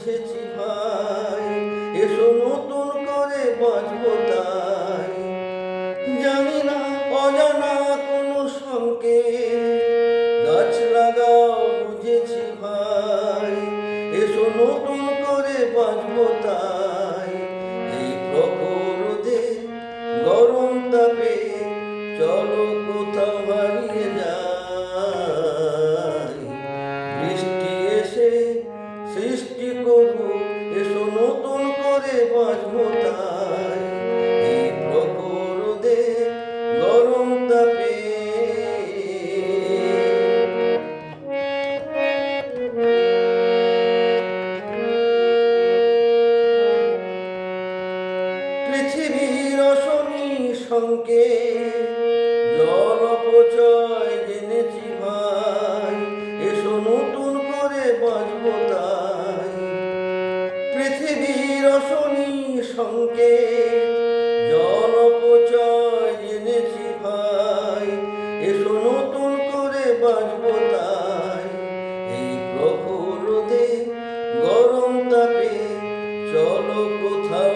বুঝেছি ভাই, এসো নতুন করে বাঁচবো তাই। জানি না অজানা কোনো সংকেত, গাছ লাগাও বুঝেছি ভাই, এসো নতুন করে বাঁচবো তাই। এই প্রখর রোদে গরম তাপে চলো কোথাও হারিয়ে যাই। বৃষ্টি এসে সৃষ্টি করুক, এসো নতুন করে বাঁচবো তাই। এই প্রখর রোদে গরম তাপে পৃথিবীর অশনি সংকেত, জল অপচয় জেনেছি ভাই, এসো নতুন করে বাঁচবো তাই। পৃথিবীর অশনি সংকেত, জল অপচয় জেনেছি ভাই, এসো নতুন করে বাঁচবো তাই। এই প্রখর রোদে গরম তাপে চলো কোথাও